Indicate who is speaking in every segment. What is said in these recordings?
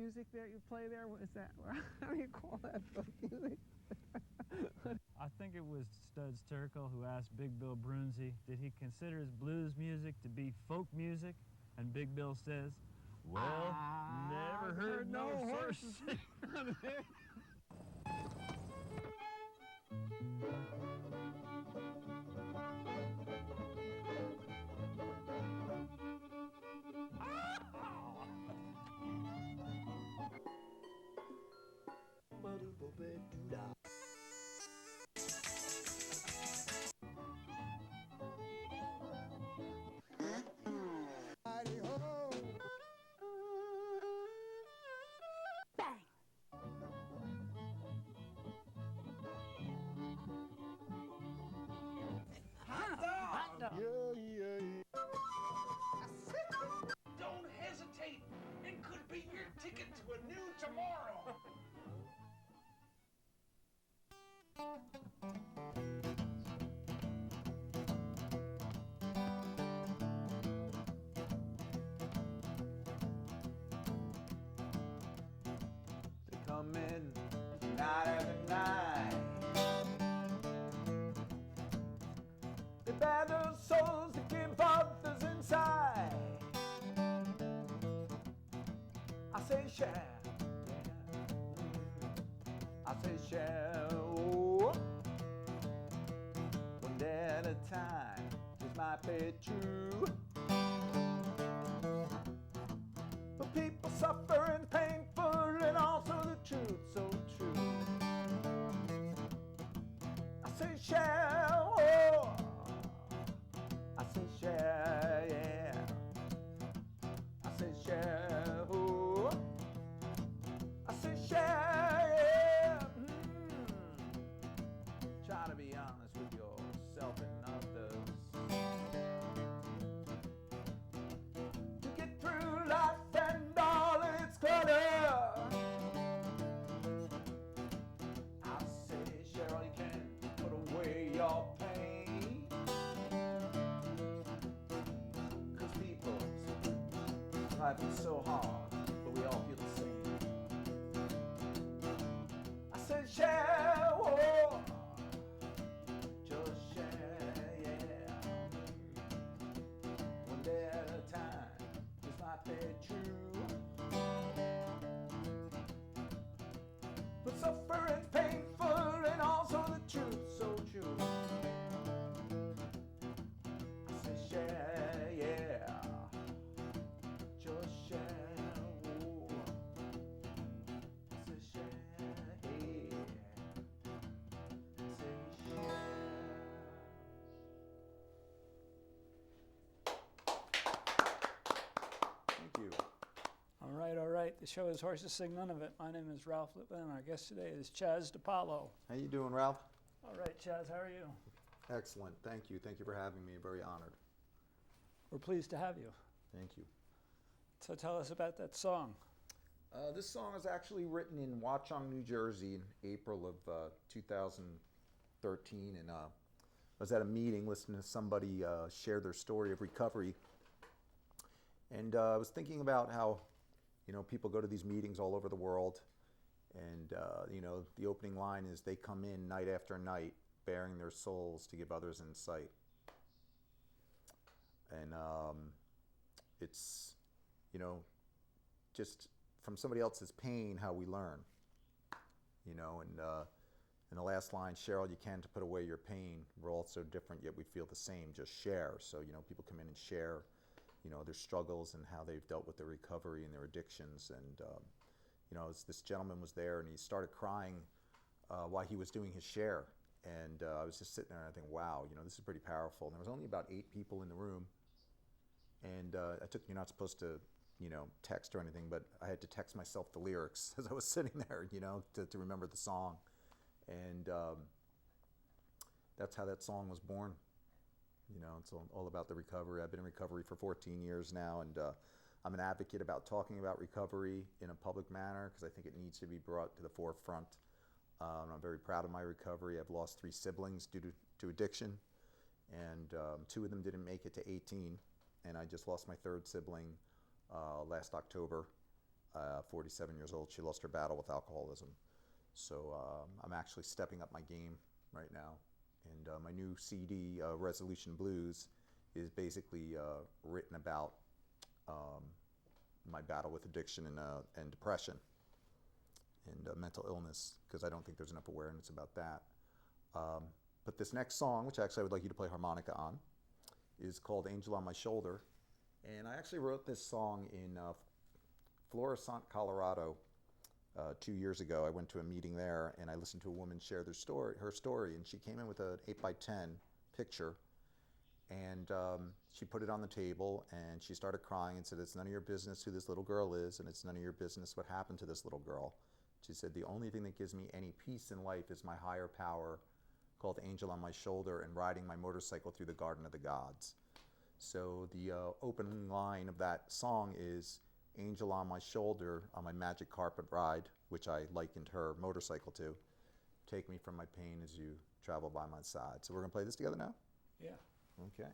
Speaker 1: music that you play there? What is that? How do you call that folk music?
Speaker 2: I think it was Studs Terkel who asked Big Bill Brunzi, did he consider his blues music to be folk music? And Big Bill says, well, never heard no horse.
Speaker 3: Don't hesitate. It could be your ticket to a new tomorrow.
Speaker 4: They come in night after night. They bear their souls to give others inside. I say share, yeah. I say share, oh. One day at a time, just might be true. But people suffering painful and also the truth, so true. I say share, oh. I say share, yeah. I say share, oh. I say share, yeah. Try to be honest with yourself and others. To get through life and all its clutter. I say share all you can, put away your pain. Life is so hard, but we all feel the same. I said share, oh, just share, yeah. One day at a time, this might be true. But suffering's painful and also the truth, so true. I said share, yeah. Just share, oh. Say share, yeah. Say share. Thank you.
Speaker 5: All right. The show is Horses Sing None of It. My name is Ralph Lippman, and our guest today is Chaz DePauolo.
Speaker 4: How you doing, Ralph?
Speaker 5: All right, Chaz, how are you?
Speaker 4: Excellent. Thank you. Thank you for having me. Very honored.
Speaker 5: We're pleased to have you.
Speaker 4: Thank you.
Speaker 5: So tell us about that song.
Speaker 4: This song was actually written in Watchung, New Jersey in April of 2013. And I was at a meeting listening to somebody share their story of recovery. And I was thinking about how, people go to these meetings all over the world. And, the opening line is they come in night after night, bearing their souls to give others insight. And it's, just from somebody else's pain, how we learn, and in the last line, share all you can to put away your pain. We're all so different, yet we feel the same, just share. So, people come in and share, their struggles and how they've dealt with their recovery and their addictions. And, as this gentleman was there and he started crying while he was doing his share. And I was just sitting there and I think, wow, this is pretty powerful. And there was only about 8 people in the room. And you're not supposed to, text or anything, but I had to text myself the lyrics as I was sitting there, to remember the song. And that's how that song was born. It's all about the recovery. I've been in recovery for 14 years now, and I'm an advocate about talking about recovery in a public manner because I think it needs to be brought to the forefront. I'm very proud of my recovery. I've lost 3 siblings due to addiction, and 2 of them didn't make it to 18. And I just lost my 3rd sibling last October. 47 years old. She lost her battle with alcoholism. So I'm actually stepping up my game right now. And my new CD, Resolution Blues, is basically written about my battle with addiction and depression and mental illness, because I don't think there's enough awareness about that. But this next song, which actually I would like you to play harmonica on, is called Angel on My Shoulder. And I actually wrote this song in Florissant, Colorado, 2 years ago. I went to a meeting there and I listened to a woman share her story, and she came in with an 8x10 picture, and she put it on the table and she started crying and said, "It's none of your business who this little girl is, and it's none of your business what happened to this little girl." She said, "The only thing that gives me any peace in life is my higher power called Angel on My Shoulder and riding my motorcycle through the Garden of the Gods." So the opening line of that song is, "Angel on my shoulder on my magic carpet ride," which I likened her motorcycle to. "Take me from my pain as you travel by my side." So we're going to play this together now?
Speaker 5: Yeah.
Speaker 4: Okay.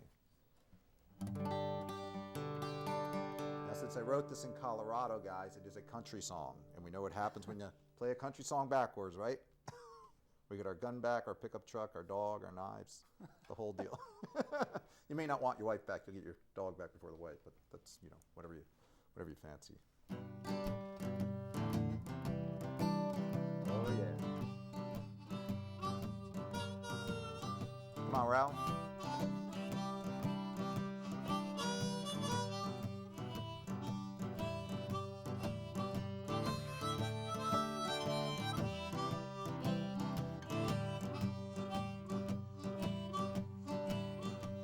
Speaker 4: Now, since I wrote this in Colorado, guys, it is a country song. And we know what happens when you play a country song backwards, right? We get our gun back, our pickup truck, our dog, our knives, the whole deal. You may not want your wife back. You'll get your dog back before the wife, but that's, you know, whatever you fancy. Oh, yeah. Come on, Ralph.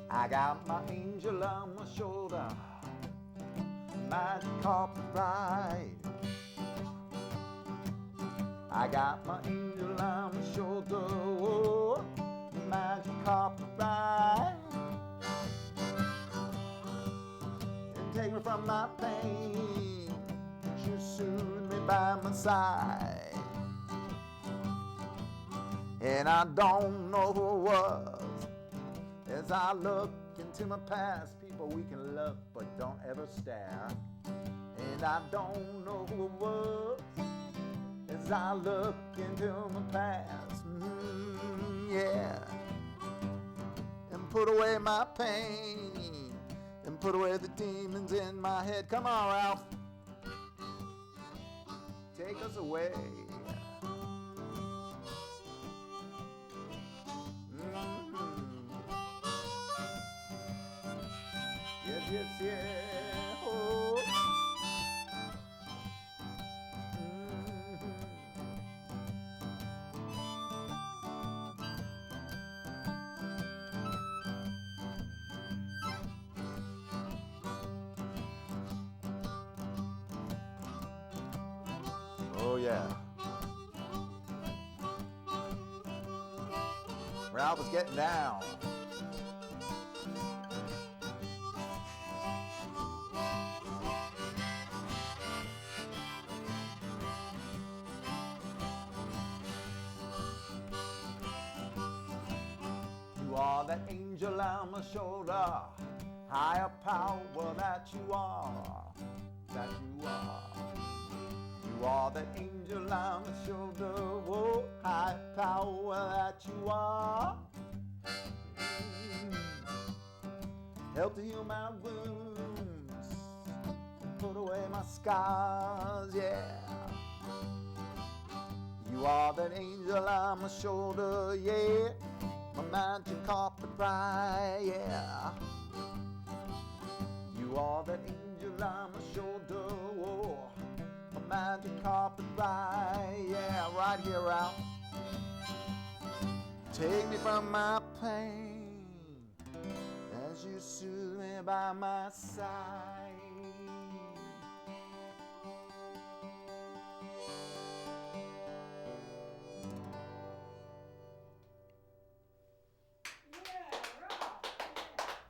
Speaker 4: I got my angel on my shoulder, magic carpet ride. I got my angel on my shoulder, oh, magic carpet ride. And take me from my pain, you soothe me by my side. And I don't know who it was. As I look into my past, people we can look but don't ever stare. And I don't know who it was. As I look into my past, yeah. And put away my pain, and put away the demons in my head. Come on, Ralph. Take us away. Yes, yeah, oh. Oh, yeah. Ralph is getting down. You are that angel on my shoulder, higher power that you are, that you are. You are that angel on my shoulder, oh, higher power that you are. Help to heal my wounds, put away my scars, yeah. You are that angel on my shoulder, yeah. My magic carpet ride, yeah. You are that angel on my shoulder, oh, my magic carpet ride, yeah. Right here, Ralph. Take me from my pain as you soothe me by my side.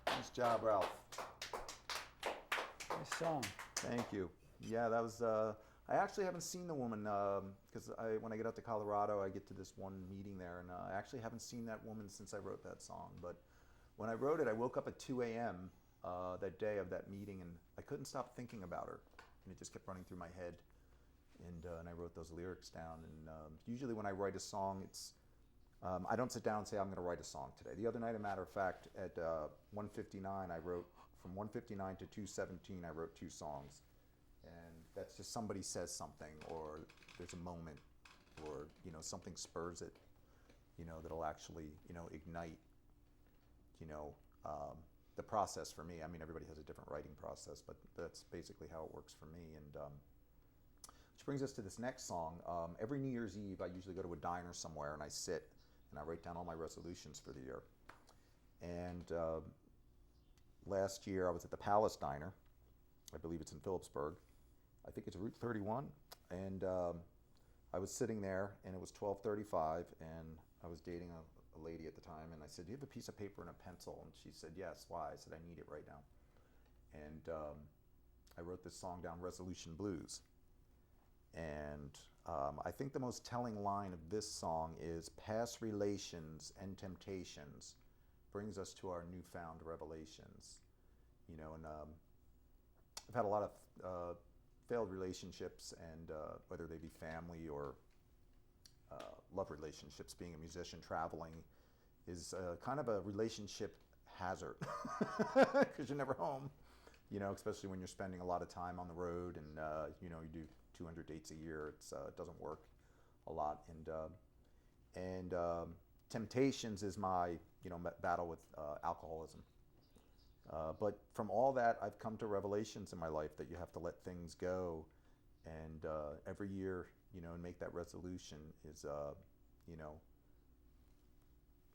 Speaker 4: Nice job, Ralph.
Speaker 5: Nice song.
Speaker 4: Thank you. Yeah, that was, I actually haven't seen the woman, because when I get out to Colorado, I get to this one meeting there, and I actually haven't seen that woman since I wrote that song. But when I wrote it, I woke up at 2 a.m. That day of that meeting, and I couldn't stop thinking about her, and it just kept running through my head. and I wrote those lyrics down. And usually when I write a song, it's I don't sit down and say I'm going to write a song today. The other night, a matter of fact, at 1:59, I wrote from 1:59 to 2:17. I wrote 2 songs, and that's just somebody says something, or there's a moment, or something spurs it, that'll actually ignite, the process for me. I mean, everybody has a different writing process, but that's basically how it works for me. And which brings us to this next song. Every New Year's Eve, I usually go to a diner somewhere and I sit and I write down all my resolutions for the year. And last year I was at the Palace Diner. I believe it's in Phillipsburg. I think it's Route 31. And I was sitting there, and it was 12:35, and I was dating a lady at the time, and I said, "Do you have a piece of paper and a pencil?" And she said, "Yes." "Why?" I said, "I need it right now." And I wrote this song down, Resolution Blues. And I think the most telling line of this song is, "Past relations and temptations brings us to our newfound revelations." And I've had a lot of failed relationships, and whether they be family or love relationships. Being a musician, traveling is kind of a relationship hazard because you're never home, especially when you're spending a lot of time on the road, and you do 200 dates a year. It doesn't work a lot, and temptations is my battle with alcoholism. But from all that, I've come to revelations in my life that you have to let things go, and every year, and make that resolution is,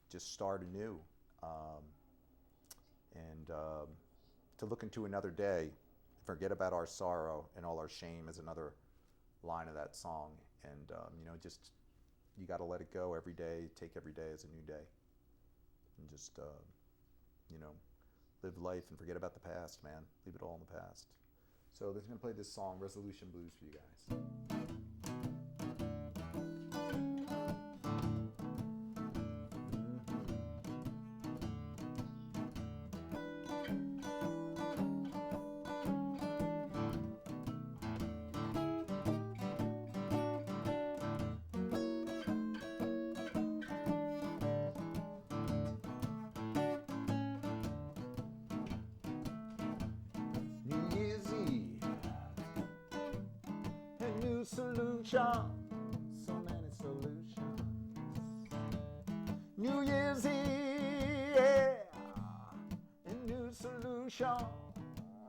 Speaker 4: just start anew, and to look into another day, forget about our sorrow and all our shame is another line of that song, and just you got to let it go every day, take every day as a new day, and just live life and forget about the past, man. Leave it all in the past. So they're going to play this song, Resolution Blues, for you guys. Solution, so many solutions. New Year's Eve, yeah, a new solution.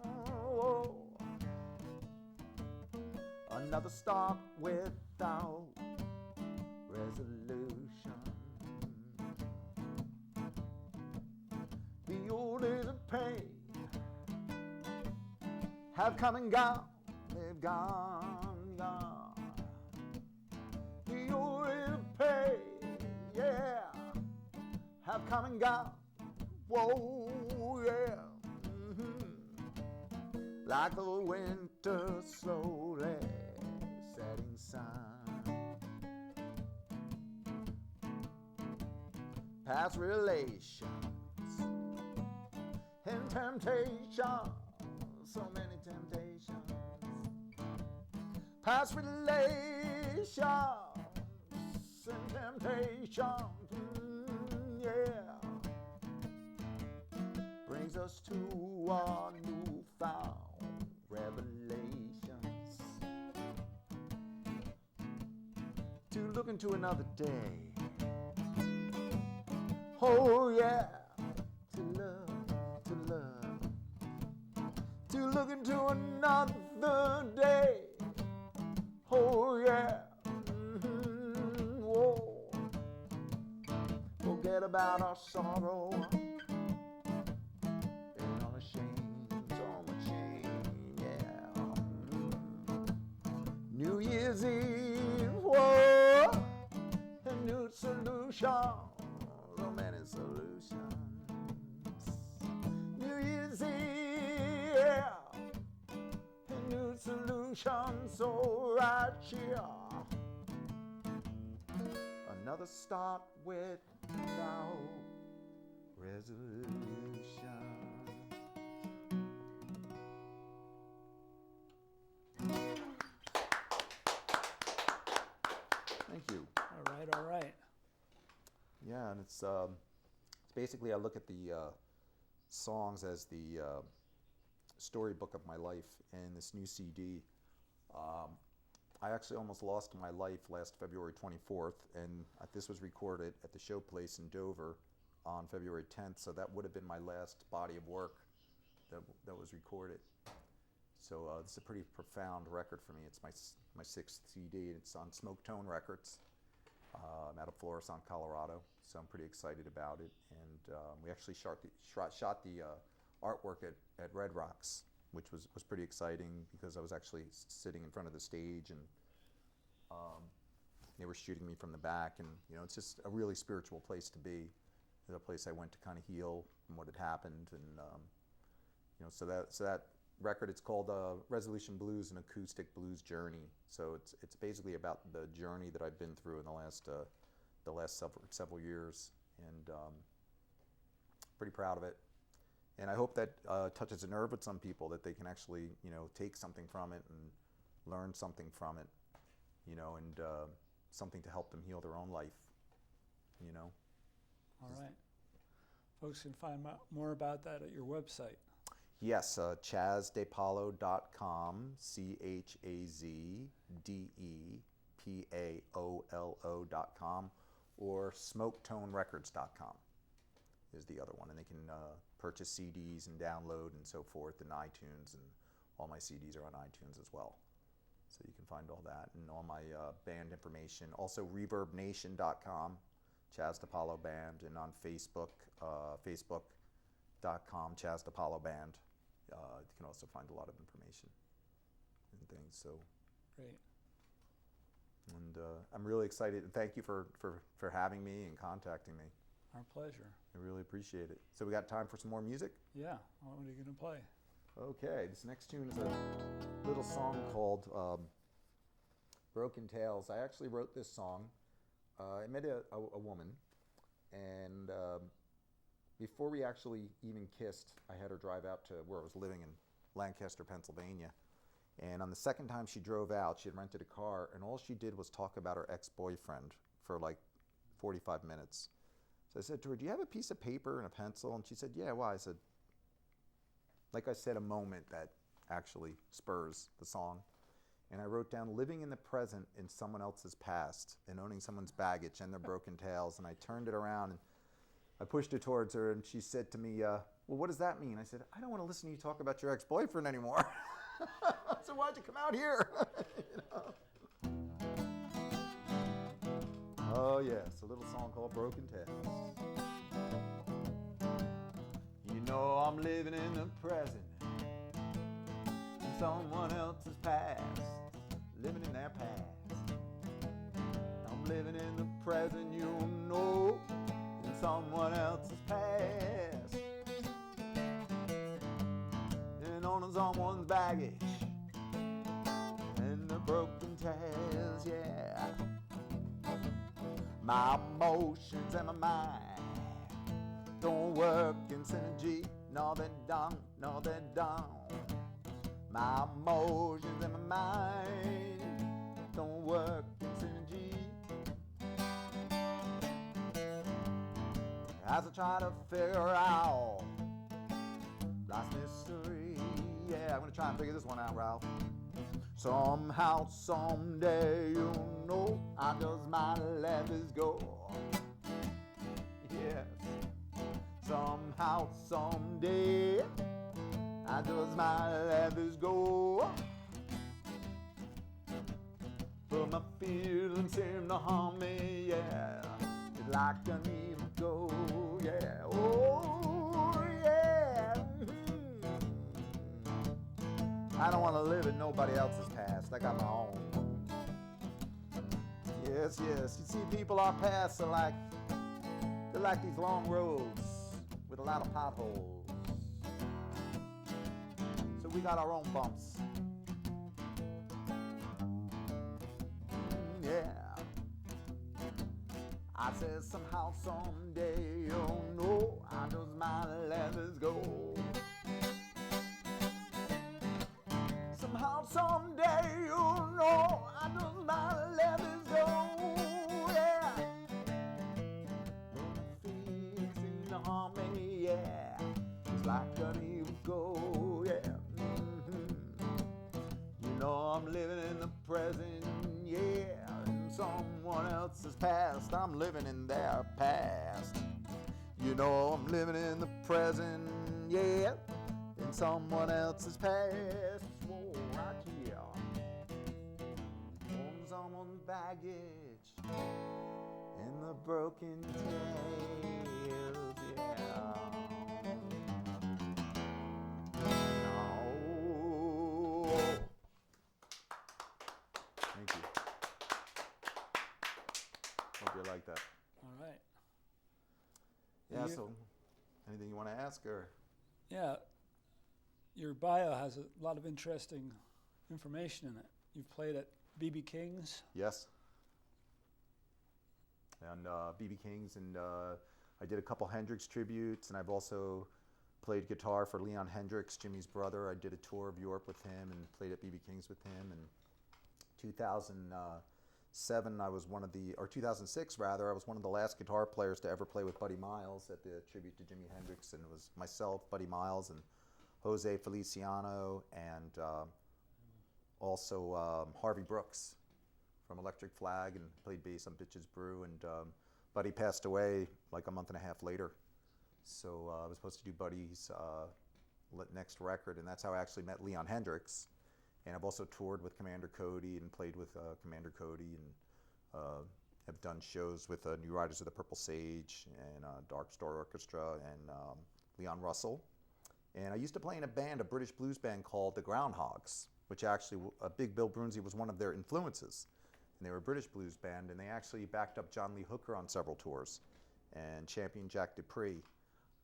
Speaker 4: Oh. Another start without resolution. The old days of pain have come and gone, they've gone. The old days of pain, yeah, have come and gone. Whoa, yeah. Like the winter slowly setting sun. Past relations and temptation, so many temptations. Past relations and temptation, yeah, brings us to our newfound revelations. To look into another day, oh yeah, to love, to look into another day, oh yeah. Whoa. Forget about our sorrow and all the shame, so much shame, yeah. New Year's Eve, whoa, a new solution, so many solutions. New Year's Eve, yeah, a new solution, so right here. Another start without resolution. Thank you.
Speaker 5: All right, all right.
Speaker 4: Yeah, and it's basically I look at the songs as the storybook of my life, and this new CD. I actually almost lost my life last February 24th, and this was recorded at the Showplace in Dover on February 10th, so that would have been my last body of work that was recorded. So this is a pretty profound record for me. It's my sixth CD. It's on Smoke Tone Records. I'm out of Florissant, Colorado, so I'm pretty excited about it. And we actually shot the artwork at Red Rocks, which was pretty exciting because I was actually sitting in front of the stage, and they were shooting me from the back. And it's just a really spiritual place to be. It's a place I went to kind of heal from what had happened, and so that record, it's called Resolution Blues, an acoustic blues journey. So it's basically about the journey that I've been through in the last several years, and pretty proud of it. And I hope that touches a nerve with some people, that they can actually take something from it and learn something from it, and something to help them heal their own life.
Speaker 5: All right. Folks can find more about that at your website.
Speaker 4: Yes, ChazDePauolo.com, ChazDePaolo.com, or SmoketoneRecords.com is the other one. And they can purchase CDs and download and so forth in iTunes, and all my CDs are on iTunes as well. So you can find all that and all my band information. Also ReverbNation.com, Chaz DePauolo Band, and on Facebook, Facebook.com, Chaz DePauolo Band. You can also find a lot of information and things. So
Speaker 5: great.
Speaker 4: And I'm really excited, and thank you for having me and contacting me.
Speaker 5: Our pleasure.
Speaker 4: I really appreciate it. So we got time for some more music?
Speaker 5: Yeah. What are you going to play?
Speaker 4: Okay, this next tune is a little song called Broken Tales. I actually wrote this song. I met a woman, and before we actually even kissed, I had her drive out to where I was living in Lancaster, Pennsylvania. And on the second time she drove out, she had rented a car, and all she did was talk about her ex-boyfriend for like 45 minutes. So I said to her, "Do you have a piece of paper and a pencil?" And she said, "Yeah, why?" I said, like I said, a moment that actually spurs the song. And I wrote down, living in the present in someone else's past and owning someone's baggage and their broken tales. And I turned it around and I pushed it towards her, and she said to me, well, what does that mean? I said, I don't want to listen to you talk about your ex-boyfriend anymore. So why'd you come out here? Oh yes, a little song called Broken Tales. I'm living in the present, in someone else's past, living in their past. I'm living in the present, in someone else's past, and on someone's baggage, and the broken tales, yeah. My emotions and my mind don't work in synergy. No, they don't. No, they don't. My emotions and my mind don't work in synergy. As I try to figure out life's mystery, yeah, I'm gonna try and figure this one out, Ralph. Somehow, someday, I just might let this go. Yes. Somehow, someday, I just might let this go. But my feelings seem to harm me, yeah. It's like I need to go, yeah. Oh, yeah. I don't want to live in nobody else's past. I got my own. Yes, yes. You see, people, our paths are they're like these long roads with a lot of potholes. So we got our own bumps. Yeah. I said somehow, someday, I just might let this go. Somehow, someday, I just might let this go. present, yeah. In someone else's past, I'm living in their past. You know I'm living in the present, yeah. In someone else's past. Whoa, right here. On someone's baggage. In the broken tales, yeah. No. Thank you. Hope you like that.
Speaker 5: All right.
Speaker 4: Yeah,
Speaker 5: You-
Speaker 4: so anything you want to ask or?
Speaker 5: Yeah, your bio has a lot of interesting information in it. You've played at B.B. King's.
Speaker 4: Yes. And B.B. King's, and I did a couple Hendrix tributes, and I've also played guitar for Leon Hendrix, Jimmy's brother. I did a tour of Europe with him and played at B.B. King's with him. And 2007, I was one of the, or 2006 rather, I was one of the last guitar players to ever play with Buddy Miles at the tribute to Jimi Hendrix, and it was myself, Buddy Miles, and Jose Feliciano, and also Harvey Brooks from Electric Flag, and played bass on Bitches Brew, and Buddy passed away like a month and a half later. So I was supposed to do Buddy's next record, and that's how I actually met Leon Hendrix. And I've also toured with Commander Cody and played with Commander Cody, and have done shows with New Riders of the Purple Sage and Dark Star Orchestra and Leon Russell. And I used to play in a band, a British blues band called the Groundhogs, which actually, Big Bill Brunzi was one of their influences. And they were a British blues band, and they actually backed up John Lee Hooker on several tours, and Champion Jack Dupree,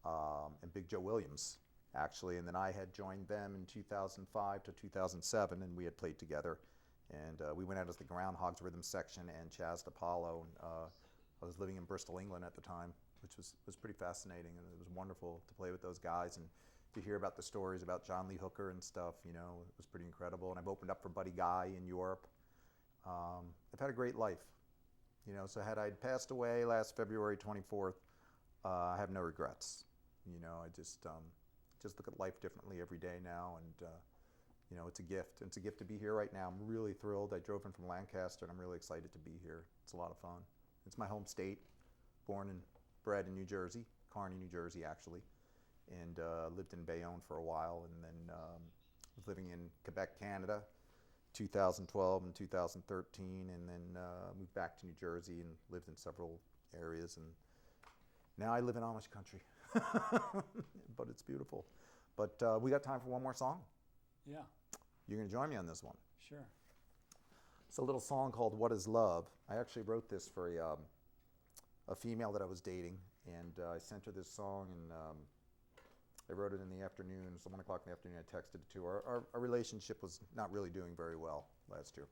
Speaker 4: and Big Joe Williams, actually. And then I had joined them in 2005 to 2007, and we had played together. And we went out as the Groundhogs rhythm section and Chaz DePauolo. I was living in Bristol, England at the time, which was pretty fascinating, and it was wonderful to play with those guys and to hear about the stories about John Lee Hooker and stuff. You know, it was pretty incredible. And I've opened up for Buddy Guy in Europe. I've had a great life, you know. So had I passed away last February 24th, I have no regrets. You know, I just look at life differently every day now, and you know, it's a gift. It's a gift to be here right now. I'm really thrilled. I drove in from Lancaster, and I'm really excited to be here. It's a lot of fun. It's my home state. Born and bred in New Jersey, Kearney, New Jersey, actually, and lived in Bayonne for a while, and then was living in Quebec, Canada, 2012 and 2013, and then moved back to New Jersey and lived in several areas, and now I live in Amish country. But it's beautiful. But we got time for one more song.
Speaker 5: Yeah,
Speaker 4: You're going to join me on this one.
Speaker 5: sure.
Speaker 4: It's a little song called What Is Love. I actually wrote this for a female that I was dating, and I sent her this song, and I wrote it in the afternoon. It was 1 o'clock in the afternoon. I texted it to her. Our relationship was not really doing very well last year,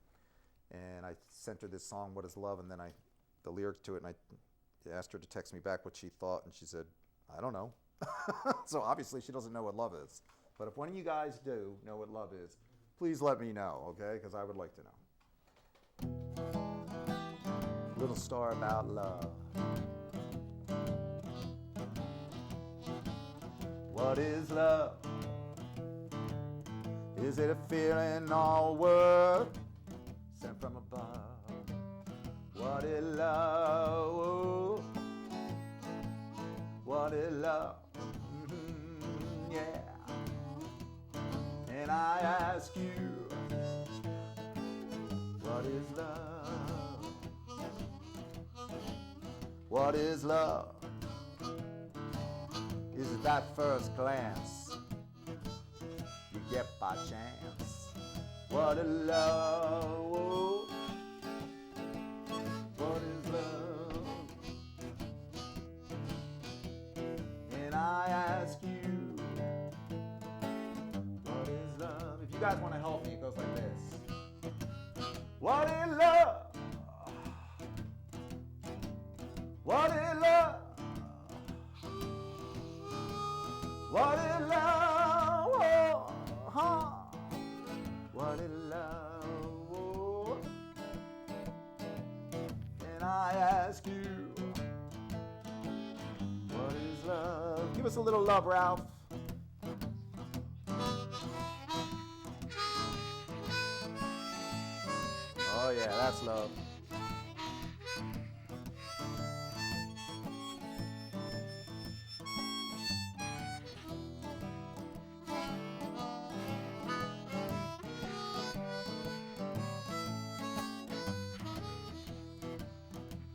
Speaker 4: and I sent her this song, What Is Love, and then the lyrics to it, and I asked her to text me back what she thought, and she said, I don't know. So obviously she doesn't know what love is. But if one of you guys do know what love is, please let me know, okay? Because I would like to know. Little story about love. What is love? Is it a feeling all worth sent from above? What is love? Oh, what is love? Yeah. And I ask you, what is love? What is love? Is it that first glance you get by chance? What is love? Oh, what is love? And I ask you, what is love? If you guys want to help me, it goes like this. What is love? What is love? What is love? Oh, huh? What is love? Oh. And I ask you, what is love? Give us a little love, Ralph. Oh yeah, that's love.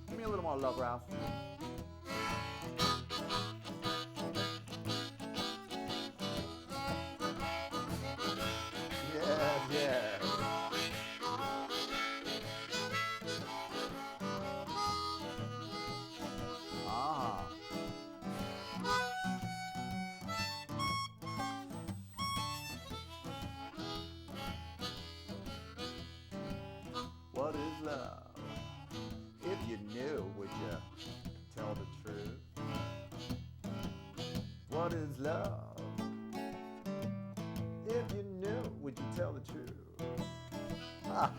Speaker 4: Give me a little more love, Ralph. Yes, yes. Ah. What is love? If you knew, would you tell the truth? What is love? If you knew, would you tell the truth? Ah.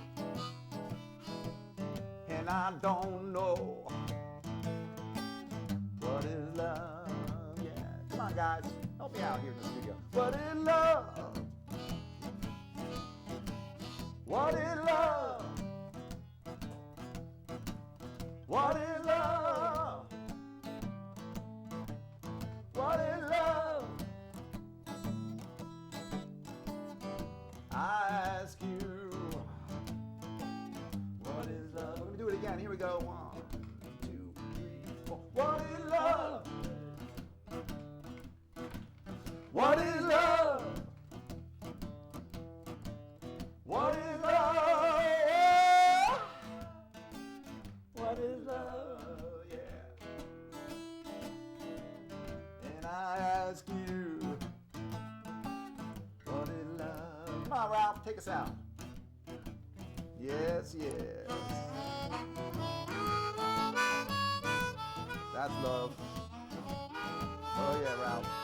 Speaker 4: And I don't know what is love. Yeah, come on, guys, help me out here in the studio. What is love? What is love? What is love? What is love? I ask you, what is love? We're gonna do it again. Here we go. 1, 2, 3, 4. What is love? What is love? What is love? What is love? Yeah. And I ask you, what is love? Come on, Ralph, take us out. Yes, yes. That's love. Oh yeah, Ralph.